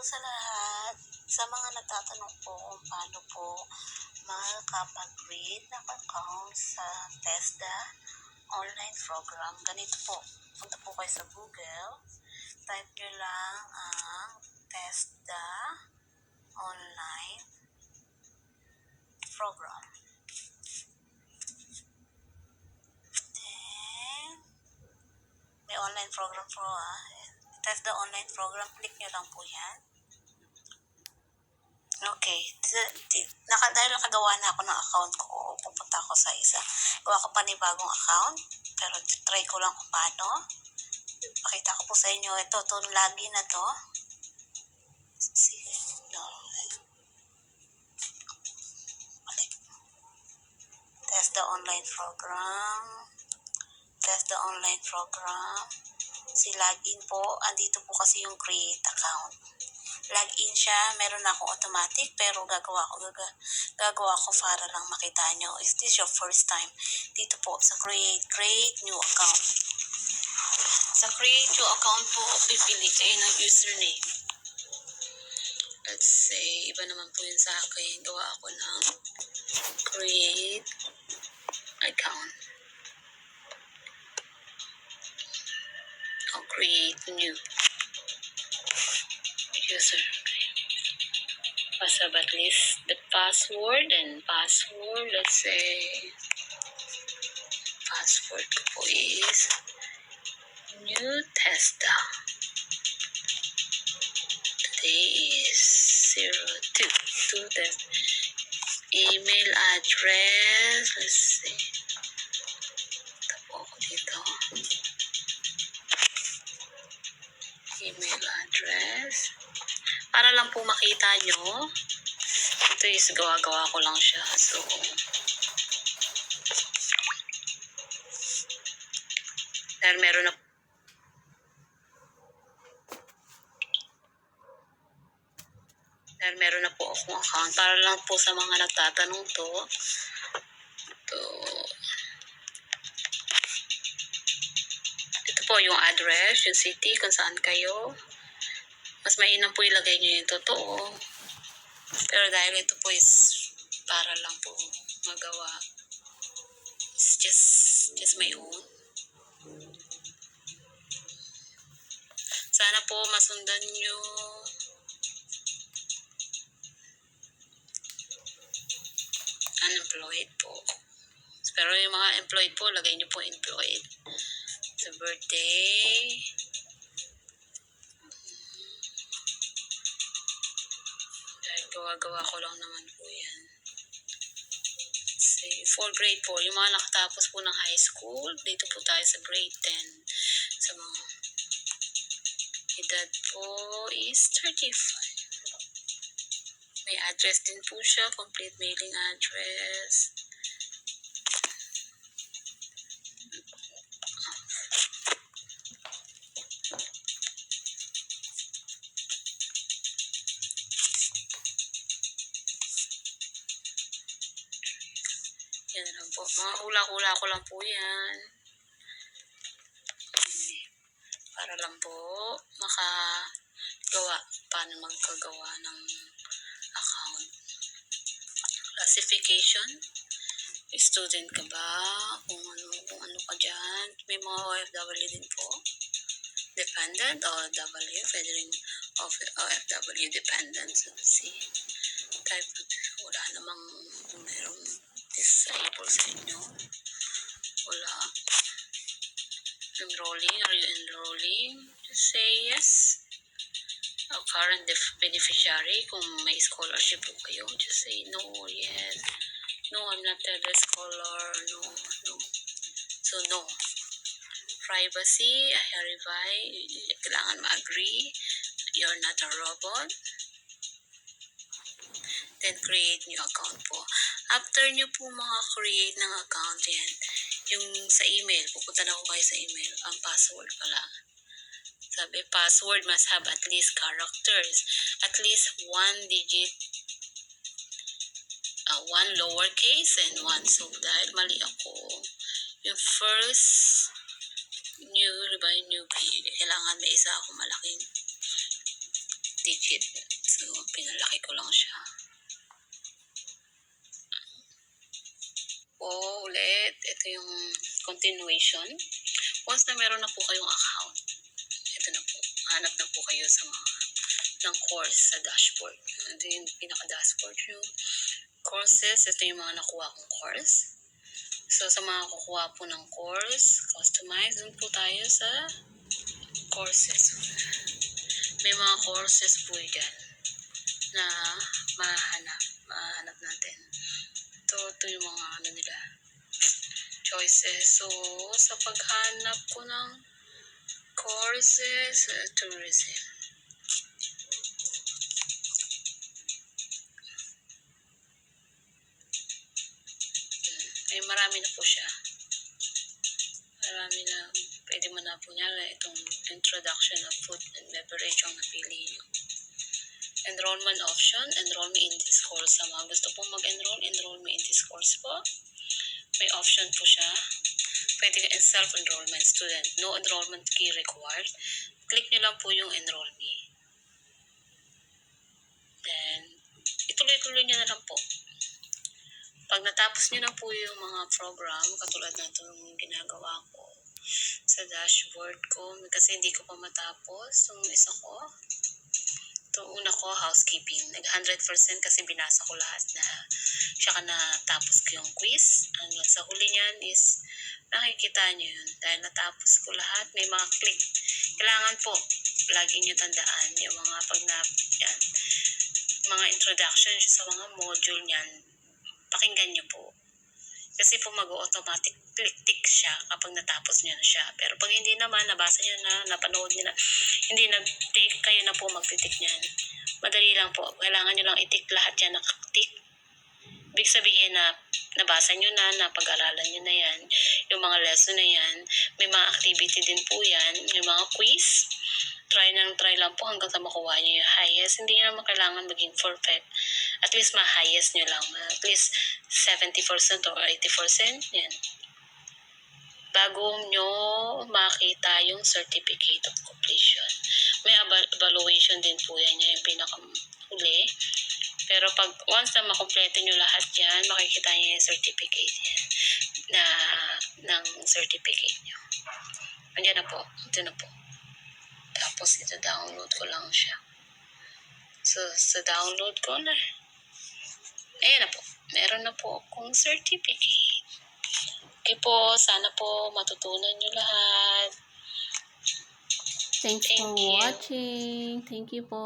sa lahat. Sa mga nagtatanong po kung paano po makakapag-create ng account sa TESDA online program, ganito po. Punta po kayo sa Google, type nyo lang ang TESDA online program. Then, may online program po TESDA online program, click nyo lang po yan. Okay. Dahil nakagawa na ako ng account ko, pupunta ako sa isa. Gawa ko panibagong account, pero try ko lang kung paano. Pakita ko po sa inyo, itong login na to. Sige. No. Test the online program. Test the online program. Si login po, andito po kasi yung create account. Login siya, meron akong automatic, pero gagawa ko para lang makita nyo. Is this your first time? Dito po sa create new account. Sa create new account po, pipili kayo ng username. Let's say, iba naman po yun sa akin. Gawa ako ng create account. O create new user. Must have at least the password and password. Let's say password ko po is new TESDA. Today is 02 test. Email address. Let's see. Tapo ako dito. Email address. Para lang po makita nyo. Ito is gawa-gawa ko lang siya. So, dahil meron na po akong account. Para lang po sa mga nagtatanong to. Ito po yung address, yung city, kung saan kayo. Mas mainam po ilagay nyo yung totoo. Pero dahil ito po is para lang po magawa. It's just my own. Sana po masundan nyo. Unemployed po. Pero yung mga employed po, lagay nyo po employed. Sa birthday. Dahil gawa-gawa ko lang naman po yan. Say, 4th grade po. Yung mga nakatapos po ng high school, dito po tayo sa grade 10. Sa mga edad po is 35. May address din po siya, complete mailing address. Yan lang po. Mga hula-hula ko lang po yan. Para lang po makagawa. Paano magkagawa ng account. Classification. Student ka ba? Kung ano ka dyan. May mga OFW din po. Dependent, OFW. Pwede rin OFW dependent. So, see. Type, wala namang merong disable sa inyo. Wala. Enrolling. Are you enrolling? Just say yes. A current beneficiary. Kung may scholarship po kayo, just say no or yes. No, I'm not a scholar. No. So, no. Privacy, verify. Kailangan ma-agree. You're not a robot. Then, create new account po. After nyo po create ng account yan, yung sa email, pupunta na ko kayo sa email, ang password pala. Sabi, password must have at least characters. At least 1 digit, 1 lowercase and 1. So, dahil mali ako, yung first new, diba, new, kailangan may isa ako malaking digit. So, pinalaki ko lang siya. Ulit, ito yung continuation. Once na meron na po kayong account, ito na po, hanap na po kayo sa mga ng course sa dashboard. Ito yung pinaka-dashboard yung courses. Ito yung mga nakuha kong course. So, sa mga kukuha po ng course, customize, dun po tayo sa courses. May mga courses po dyan na mahanap natin. Ito yung mga nila, choices. So, sa paghanap ko ng courses, tourism. Marami na po siya. Marami na, pwede mo na po niya itong introduction of food and beverage ang napili nyo. Enrollment option, enroll me in this course. Sa mga gusto pong enroll me in this course po. May option po siya. Pwede ka self-enrollment student. No enrollment key required. Click nyo lang po yung enroll me. Then, ituloy-tuloy nyo na lang po. Pag natapos nyo na po yung mga program, katulad na itong ginagawa ko sa dashboard ko, kasi hindi ko pa matapos yung isa ko. Itong una ko, housekeeping. 100% kasi binasa ko lahat na tsaka natapos ko yung quiz. Hanggang sa huli niyan is nakikita nyo yun. Dahil natapos ko lahat, may mga click. Kailangan po, lagi nyo tandaan yung mga yan, mga introduction sa mga module niyan. Pakinggan nyo po. Kasi po mag-automatic click-tick siya kapag natapos nyo na siya. Pero pag hindi naman, nabasa nyo na, napanood nyo na, hindi nag-tick, kayo na po mag-tick nyan. Madali lang po. Kailangan nyo lang i-tick lahat yan na tick. Ibig sabihin na nabasa nyo na, napag-aralan nyo na yan, yung mga lesson na yan, may mga activity din po yan, yung mga quiz. Try lang po hanggang sa makuha nyo yung highest. Hindi nyo naman kailangan maging perfect. At least ma-highest nyo lang. At least 70% or 80%. Yan. Bago nyo makita yung certificate of completion. May evaluation din po yan. Yung pinaka-huli. Pero pag once na makompleto nyo lahat yan, makikita nyo yung certificate yan. Ng certificate nyo. Andiyan na po. Ito na po. Tapos ito download ko lang siya. So, sa download ko na. Ayan na po. Meron na po akong certificate. Okay po. Sana po matutunan nyo lahat. Thanks for watching. Thank you po.